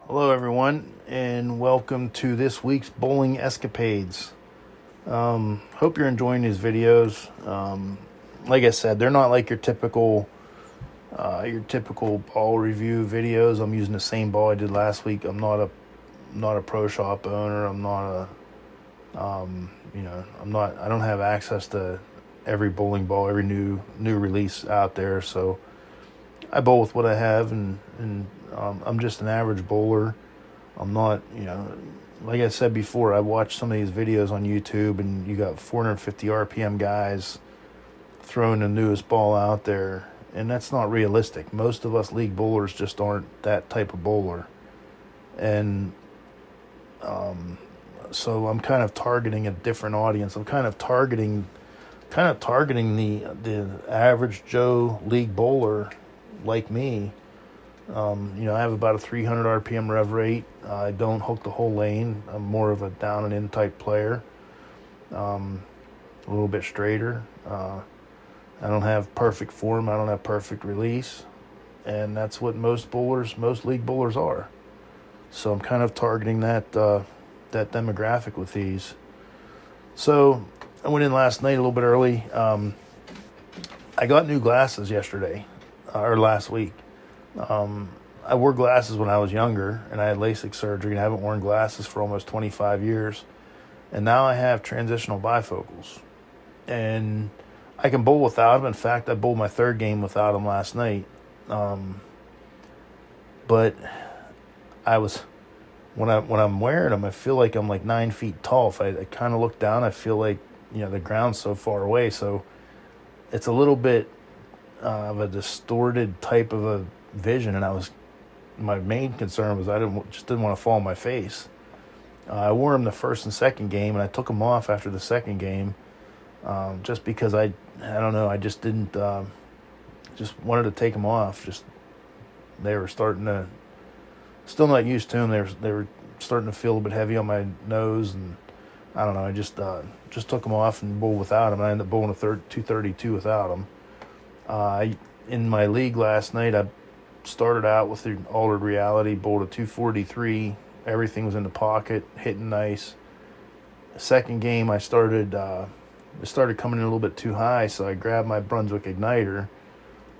Hello, everyone, and welcome to this week's bowling escapades. Hope you're enjoying these videos. Like I said, they're not like your typical ball review videos. I'm using the same ball I did last week. I'm not a pro shop owner. I'm not I don't have access to every bowling ball, every new release out there. So I bowl with what I have, and I'm just an average bowler. I'm not, like I said before, I watched some of these videos on YouTube, and you got 450 RPM guys throwing the newest ball out there, and that's not realistic. Most of us league bowlers just aren't that type of bowler, and so I'm kind of targeting a different audience. I'm kind of targeting the average Joe league bowler like me. I have about a 300 RPM rev rate. I don't hook the whole lane. I'm more of a down and in type player. A little bit straighter. I don't have perfect form. I don't have perfect release. And that's what most league bowlers are. So I'm kind of targeting that demographic with these. So I went in last night a little bit early. I got new glasses yesterday, or last week. I wore glasses when I was younger, and I had LASIK surgery, and I haven't worn glasses for almost 25 years. And now I have transitional bifocals, and I can bowl without them. In fact, I bowled my third game without them last night. But when I'm wearing them, I feel like I'm like 9 feet tall. If I kind of look down, I feel like, the ground's so far away. So it's a little bit of a distorted type of a vision, and my main concern was I didn't want to fall on my face. I wore them the first and second game, and I took them off after the second game, just because I don't know, I just didn't just wanted to take them off. Just they were starting to, still not used to them. They were starting to feel a little bit heavy on my nose, and I don't know. I just took them off and bowled without them. I ended up bowling a 232 without them. In my league last night, I started out with the altered reality, bowled a 243. Everything was in the pocket, hitting nice. Second game, it started coming in a little bit too high, so I grabbed my Brunswick igniter,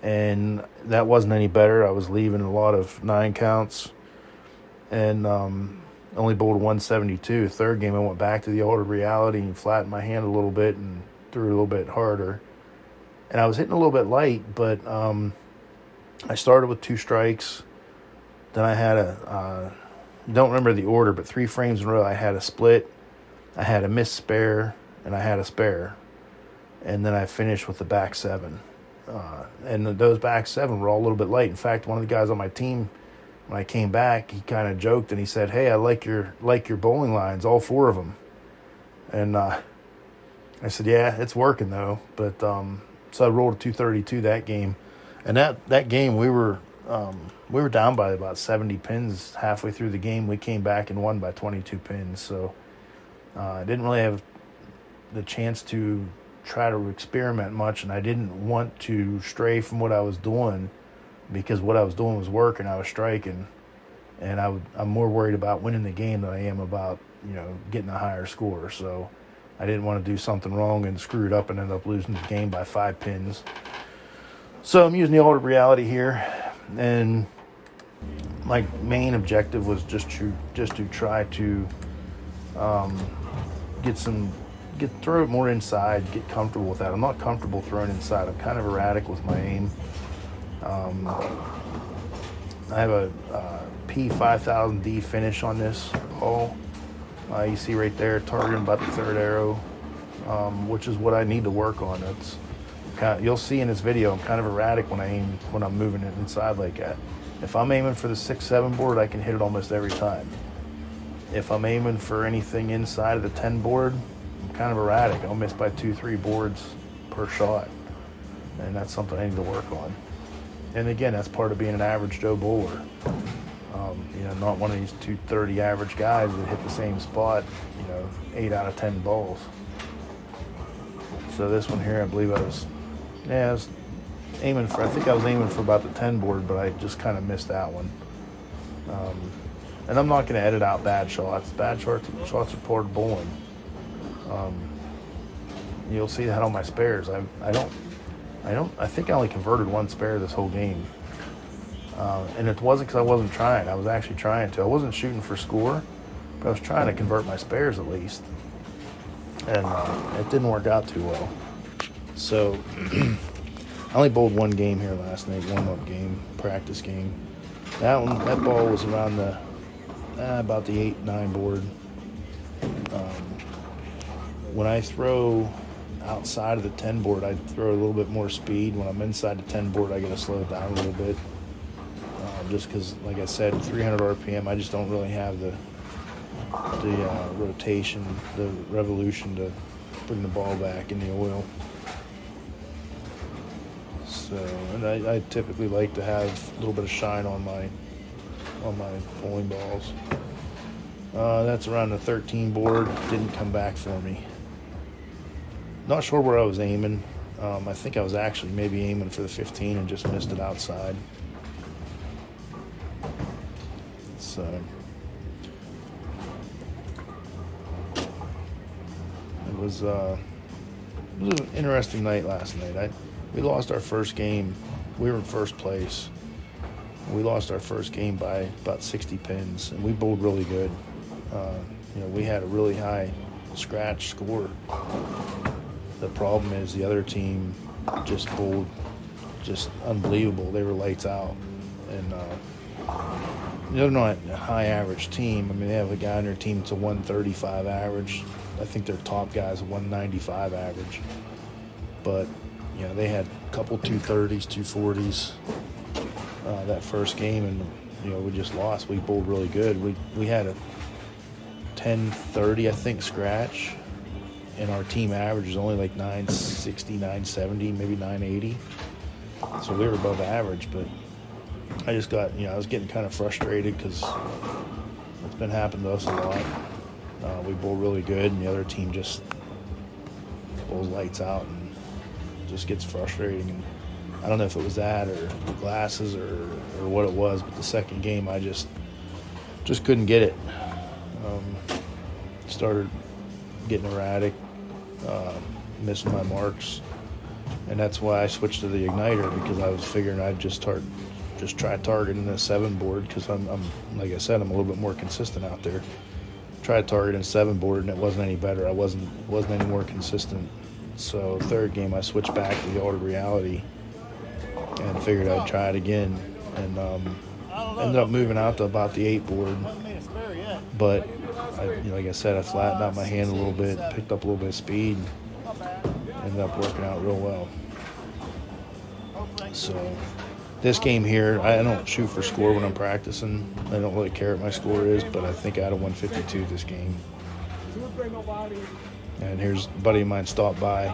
and that wasn't any better. I was leaving a lot of 9 counts, and only bowled a 172. Third game, I went back to the altered reality and flattened my hand a little bit and threw a little bit harder. And I was hitting a little bit light, but I started with 2 strikes. Then I had don't remember the order, but 3 frames in a row, I had a split, I had a missed spare, and I had a spare. And then I finished with the back 7. And those back 7 were all a little bit light. In fact, one of the guys on my team, when I came back, he kind of joked and he said, "Hey, I like your bowling lines, all 4 of them." And I said, "Yeah, it's working though." But so I rolled a 232 that game. And that game, we were down by about 70 pins halfway through the game. We came back and won by 22 pins. So I didn't really have the chance to try to experiment much, and I didn't want to stray from what I was doing, because what I was doing was working. I was striking, and I'm more worried about winning the game than I am about getting a higher score. So I didn't want to do something wrong and screw it up and end up losing the game by 5 pins. So I'm using the altered reality here, and my main objective was just to try to throw it more inside, get comfortable with that. I'm not comfortable throwing inside. I'm kind of erratic with my aim. I have a P5000D finish on this ball. You see right there, targeting about the 3rd arrow, which is what I need to work on. You'll see in this video, I'm kind of erratic when I'm moving it inside like that. If I'm aiming for the 6-7 board, I can hit it almost every time. If I'm aiming for anything inside of the 10 board, I'm kind of erratic. I'll miss by 2-3 boards per shot, and that's something I need to work on. And again, that's part of being an average Joe bowler. Not one of these 230 average guys that hit the same spot, 8 out of 10 balls. So this one here, I believe I was I think I was aiming for about the 10 board, but I just kind of missed that one. And I'm not going to edit out bad shots. Bad shots are part of bowling. You'll see that on my spares. I think I only converted one spare this whole game. And it wasn't because I wasn't trying. I was actually trying to. I wasn't shooting for score, but I was trying to convert my spares at least. And it didn't work out too well. So I only bowled one game here last night, warm-up game, practice game. That ball was around about the 8-9 board. When I throw outside of the 10 board, I throw a little bit more speed. When I'm inside the 10 board, I got to slow it down a little bit. Just because, like I said, 300 RPM, I just don't really have the rotation, the revolution to bring the ball back in the oil. So, and I typically like to have a little bit of shine on my bowling balls. That's around the 13 board. Didn't come back for me. Not sure where I was aiming. I think I was actually maybe aiming for the 15 and just missed it outside. So it was an interesting night last night. We lost our first game. We were in first place. We lost our first game by about 60 pins, and we bowled really good. We had a really high scratch score. The problem is the other team just bowled just unbelievable. They were lights out, and they're not a high average team. I mean, they have a guy on their team that's a 135 average. I think their top guy's a 195 average. But, they had a couple 230s, 240s that first game, and, we just lost. We bowled really good. We had a 1030, I think, scratch, and our team average is only like 960, 970, maybe 980. So we were above average, but I just got, I was getting kind of frustrated because it's been happening to us a lot. We bowl really good, and the other team just bowls lights out and just gets frustrating. And I don't know if it was that or the glasses or what it was, but the second game I just couldn't get it. Started getting erratic, missing my marks, and that's why I switched to the igniter, because I was figuring I'd just try targeting the 7 board, because I'm like I said, I'm a little bit more consistent out there. Tried targeting 7 board, and it wasn't any better. I wasn't any more consistent. So third game I switched back to the altered reality and figured I'd try it again, and ended up moving out to about the 8 board. But like I said, I flattened out my hand a little bit, picked up a little bit of speed, ended up working out real well. So this game here, I don't shoot for score when I'm practicing. I don't really care what my score is, but I think I had a 152 this game. And here's a buddy of mine stopped by.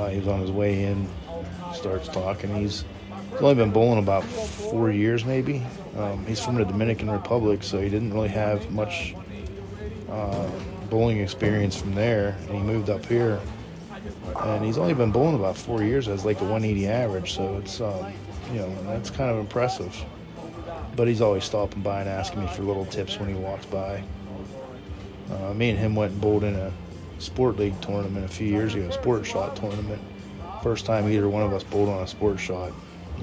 He was on his way in, starts talking. He's only been bowling about 4 years maybe. He's from the Dominican Republic, so he didn't really have much bowling experience from there. And he moved up here, and he's only been bowling about 4 years as like a 180 average, so it's that's kind of impressive. But he's always stopping by and asking me for little tips when he walks by. Me and him went and bowled in a sport league tournament a few years ago, a sport shot tournament. First time either one of us bowled on a sport shot,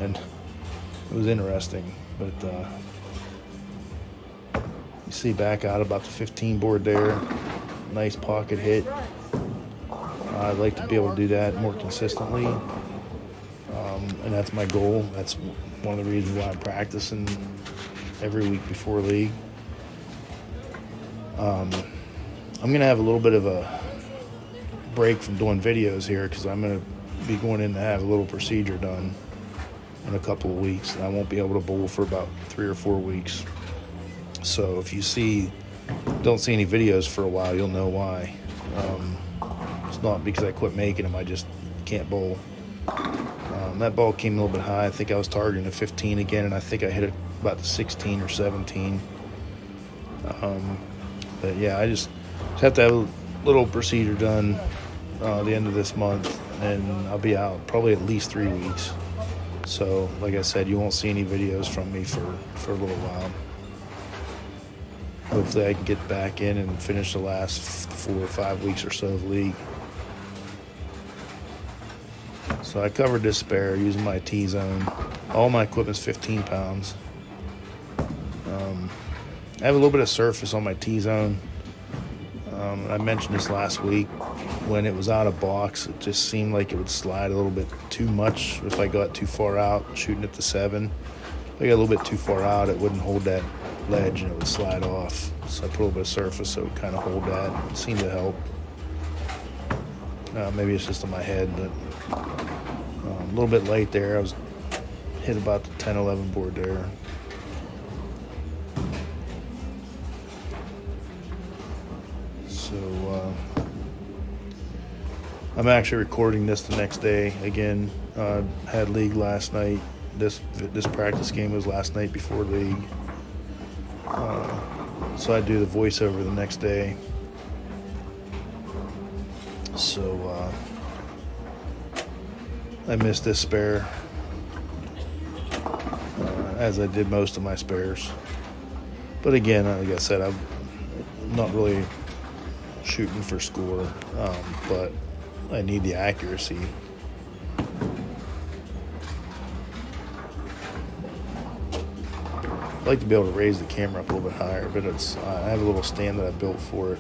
and it was interesting. But you see back out about the 15 board there, nice pocket hit. I'd like to be able to do that more consistently, and that's my goal. That's one of the reasons why I'm practicing every week before league. I'm going to have a little bit of a break from doing videos here, because I'm going to be going in to have a little procedure done in a couple of weeks, and I won't be able to bowl for about 3 or 4 weeks. So if you don't see any videos for a while, you'll know why. It's not because I quit making them, I just can't bowl. That ball came a little bit high. I think I was targeting a 15 again, and I think I hit it about the 16 or 17. But yeah, I just have to have a little procedure done the end of this month, and I'll be out probably at least 3 weeks. So like I said, you won't see any videos from me for a little while. hopefully I can get back in and finish the last 4 or 5 weeks or so of league. So I covered this spare using my T-zone. All my equipment's 15 pounds. I have a little bit of surface on my T-zone. I mentioned this last week. When it was out of box, it just seemed like it would slide a little bit too much if I got too far out shooting at the 7. If I got a little bit too far out, it wouldn't hold that ledge and it would slide off. So I put a little bit of surface so it would kind of hold that. It seemed to help. Maybe it's just in my head, but a little bit late there. I was hit about the 10-11 board there. So I'm actually recording this the next day. Again, had league last night. This practice game was last night before league. So I do the voiceover the next day. So I missed this spare, as I did most of my spares. But again, like I said, I'm not really shooting for score, but I need the accuracy. I'd like to be able to raise the camera up a little bit higher, but I have a little stand that I built for it,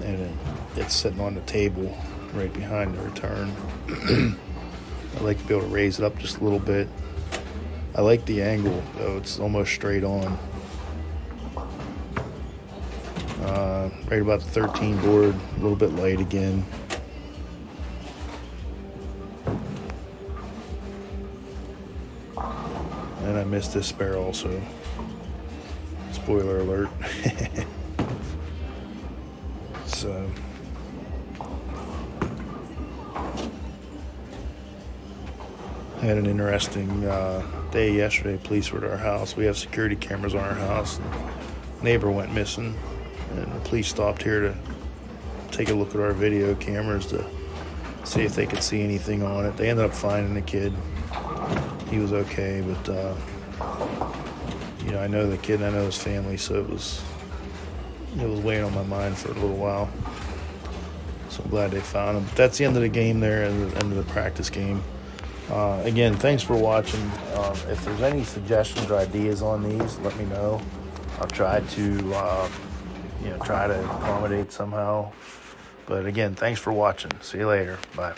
and it's sitting on the table right behind the return. I'd like to be able to raise it up just a little bit. I like the angle, though. It's almost straight on. Right about the 13 board, a little bit light again. And I missed this spare also. Spoiler alert. So I had an interesting day yesterday. Police were at our house. We have security cameras on our house. Neighbor went missing, and the police stopped here to take a look at our video cameras to see if they could see anything on it. They ended up finding the kid. He was okay, but I know the kid and I know his family, so it was weighing on my mind for a little while. So I'm glad they found him. But that's the end of the game there, and the end of the practice game. Again, thanks for watching. If there's any suggestions or ideas on these, let me know. I'll try to accommodate somehow. But again, thanks for watching. See you later. Bye.